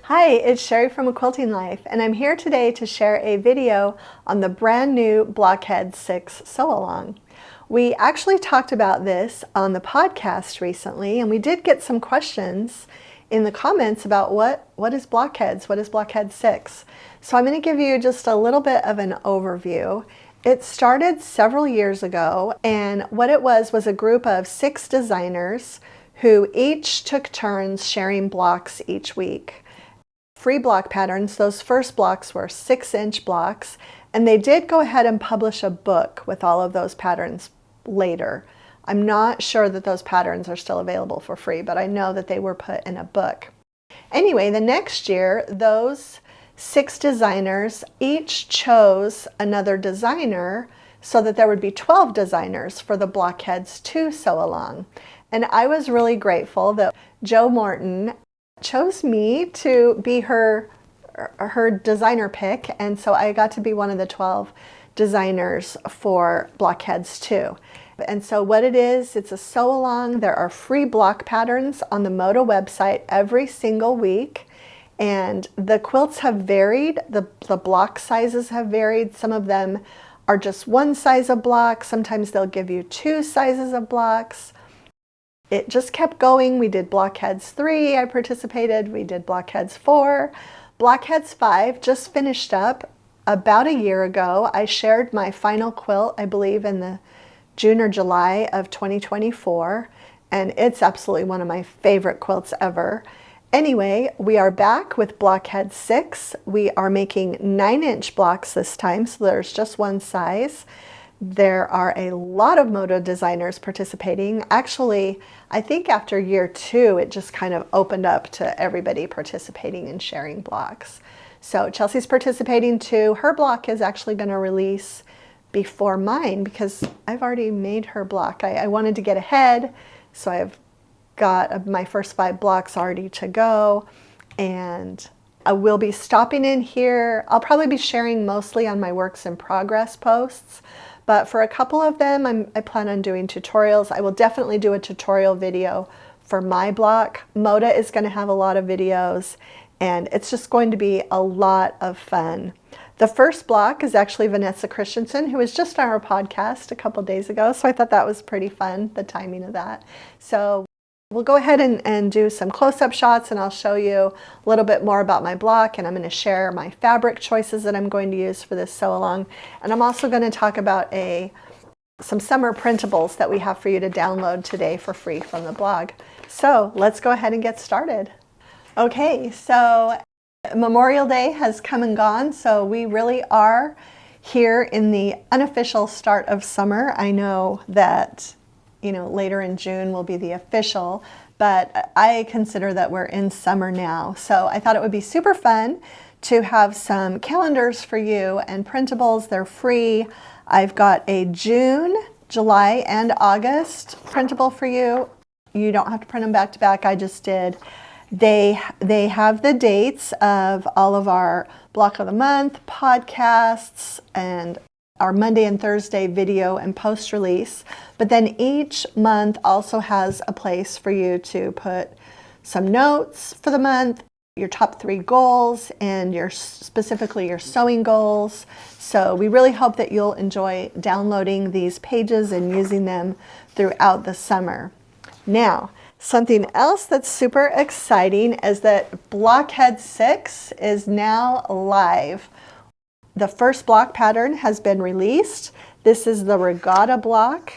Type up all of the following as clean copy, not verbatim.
Hi, it's Sherri from A Quilting Life, and I'm here today to share a video on the brand new Blocheads 6 sew-along. We actually talked about this on the podcast recently, and we did get some questions in the comments about what is Blocheads, what is Blocheads 6. So I'm going to give you just a little bit of an overview. It started several years ago, and what it was a group of 6 designers who each took turns sharing blocks each week. Free block patterns. Those first blocks were 6-inch blocks, and they did go ahead and publish a book with all of those patterns later. I'm not sure that those patterns are still available for free, but I know that they were put in a book. Anyway, the next year, those 6 designers each chose another designer so that there would be 12 designers for the Blocheads 2 sew-along. And I was really grateful that Jo Morton chose me to be her designer pick, and so I got to be one of the 12 designers for Blocheads 2. And so what it is, it's a sew-along. There are free block patterns on the Moda website every single week, and the quilts have varied. The block sizes have varied. Some of them are just one size of block. Sometimes they'll give you 2 sizes of blocks. It just kept going. We did Blocheads 3, I participated. We did Blocheads 4. Blocheads 5 just finished up about a year ago. I shared my final quilt, I believe, in the June or July of 2024, and it's absolutely one of my favorite quilts ever. Anyway, we are back with Blocheads 6. We are making 9-inch blocks this time, so there's just one size. There are a lot of Moda designers participating. Actually, I think after year 2, it just kind of opened up to everybody participating and sharing blocks. So Chelsea's participating too. Her block is actually going to release before mine because I've already made her block. I wanted to get ahead, so I've got my first 5 blocks already to go, and I will be stopping in here. I'll probably be sharing mostly on my works in progress posts, but for a couple of them, I plan on doing tutorials. I will definitely do a tutorial video for my block. Moda is going to have a lot of videos, and it's just going to be a lot of fun. The first block is actually Vanessa Christensen, who was just on our podcast a couple days ago, so I thought that was pretty fun, the timing of that. So we'll go ahead and do some close-up shots, and I'll show you a little bit more about my block, and I'm going to share my fabric choices that I'm going to use for this sew-along. And I'm also going to talk about some summer printables that we have for you to download today for free from the blog. So let's go ahead and get started. Okay, so Memorial Day has come and gone, so we really are here in the unofficial start of summer. I know that later in June will be the official, but I consider that we're in summer now. So I thought it would be super fun to have some calendars for you and printables. They're free. I've got a June, July, and August printable for you. You don't have to print them back to back. I just did. They have the dates of all of our Block of the Month podcasts and our Monday and Thursday video and post release, but then each month also has a place for you to put some notes for the month, your top 3 goals, and specifically your sewing goals. So we really hope that you'll enjoy downloading these pages and using them throughout the summer. Now, something else that's super exciting is that Blocheads 6 is now live. The first block pattern has been released. This is the Regatta block.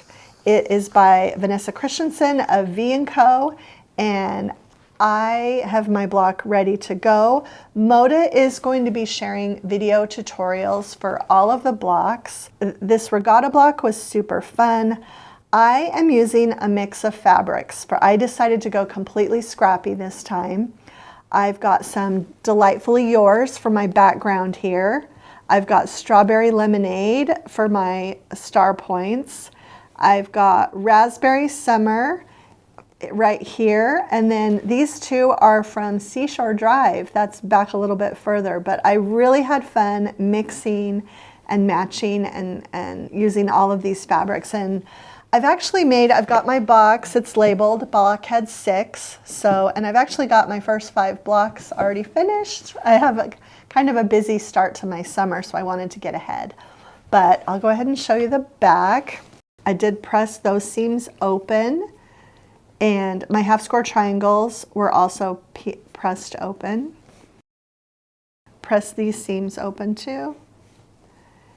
It is by Vanessa Christensen of V&Co, and I have my block ready to go. Moda is going to be sharing video tutorials for all of the blocks. This Regatta block was super fun. I am using a mix of fabrics, I decided to go completely scrappy this time. I've got some Delightfully Yours for my background here. I've got Strawberry Lemonade for my star points. I've got Raspberry Summer right here, and then these 2 are from Seashore Drive. That's back a little bit further, but I really had fun mixing and matching and using all of these fabrics, and I've got my box, it's labeled Blockheads 6. And I've actually got my first 5 blocks already finished. I have kind of a busy start to my summer, so I wanted to get ahead. But I'll go ahead and show you the back. I did press those seams open, and my half score triangles were also pressed open. Press these seams open too,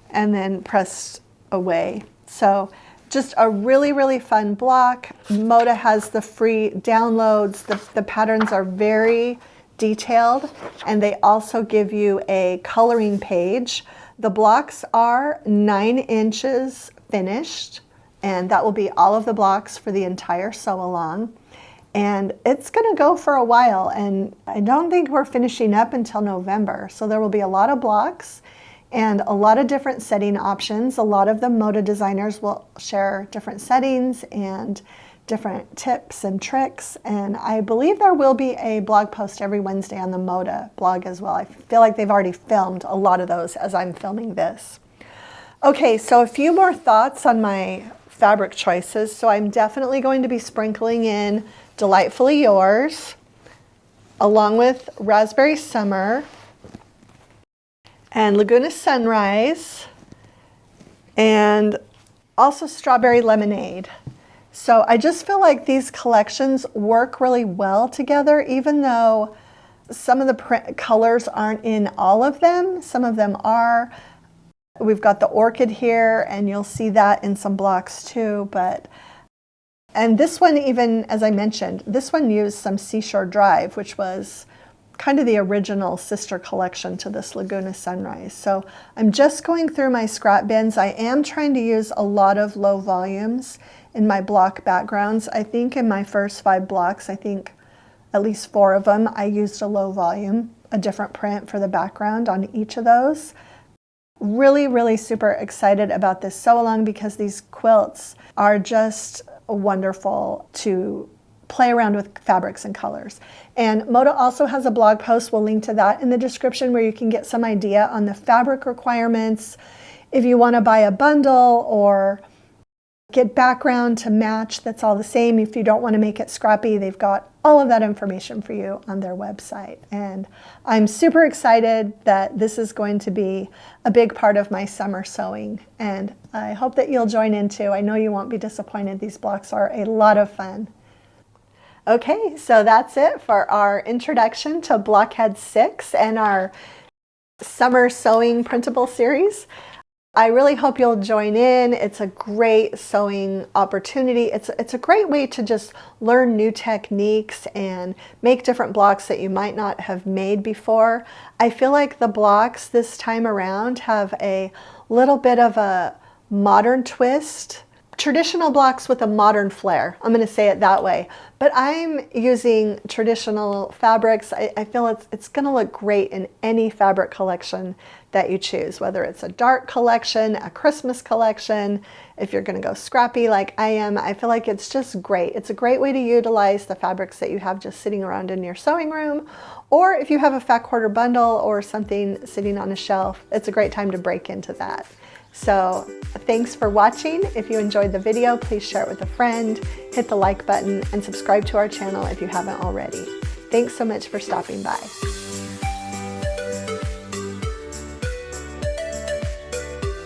and then pressed away. So just a really, really fun block. Moda has the free downloads. The patterns are very detailed, and they also give you a coloring page. The blocks are 9 inches finished, and that will be all of the blocks for the entire sew along. And it's gonna go for a while, and I don't think we're finishing up until November. So there will be a lot of blocks and a lot of different setting options. A lot of the Moda designers will share different settings and different tips and tricks. And I believe there will be a blog post every Wednesday on the Moda blog as well. I feel like they've already filmed a lot of those as I'm filming this. Okay, so a few more thoughts on my fabric choices. So I'm definitely going to be sprinkling in Delightfully Yours, along with Raspberry Summer and Laguna Sunrise, and also Strawberry Lemonade. So I just feel like these collections work really well together, even though some of the print colors aren't in all of them. Some of them are. We've got the orchid here, and you'll see that in some blocks too. And this one, even as I mentioned, this one used some Seashore Drive, which was kind of the original sister collection to this Laguna Sunrise. So I'm just going through my scrap bins. I am trying to use a lot of low volumes in my block backgrounds. I think in my first 5 blocks, I think at least 4 of them, I used a low volume, a different print for the background on each of those. Really, really super excited about this sew along because these quilts are just wonderful to play around with fabrics and colors. And Moda also has a blog post, we'll link to that in the description, where you can get some idea on the fabric requirements. If you want to buy a bundle or get background to match that's all the same, if you don't want to make it scrappy, they've got all of that information for you on their website. And I'm super excited that this is going to be a big part of my summer sewing, and I hope that you'll join in too. I know you won't be disappointed. These blocks are a lot of fun. Okay, so that's it for our introduction to Blockheads 6 and our summer sewing printable series. I really hope you'll join in. It's a great sewing opportunity. It's a great way to just learn new techniques and make different blocks that you might not have made before. I feel like the blocks this time around have a little bit of a modern twist. Traditional blocks with a modern flair. I'm going to say it that way. But I'm using traditional fabrics. I feel it's going to look great in any fabric collection that you choose, whether it's a dark collection, a Christmas collection, if you're going to go scrappy like I am. I feel like it's just great. It's a great way to utilize the fabrics that you have just sitting around in your sewing room, or if you have a fat quarter bundle or something sitting on a shelf, it's a great time to break into that. So thanks for watching. If you enjoyed the video, please share it with a friend, hit the like button, and subscribe to our channel if you haven't already. Thanks so much for stopping by.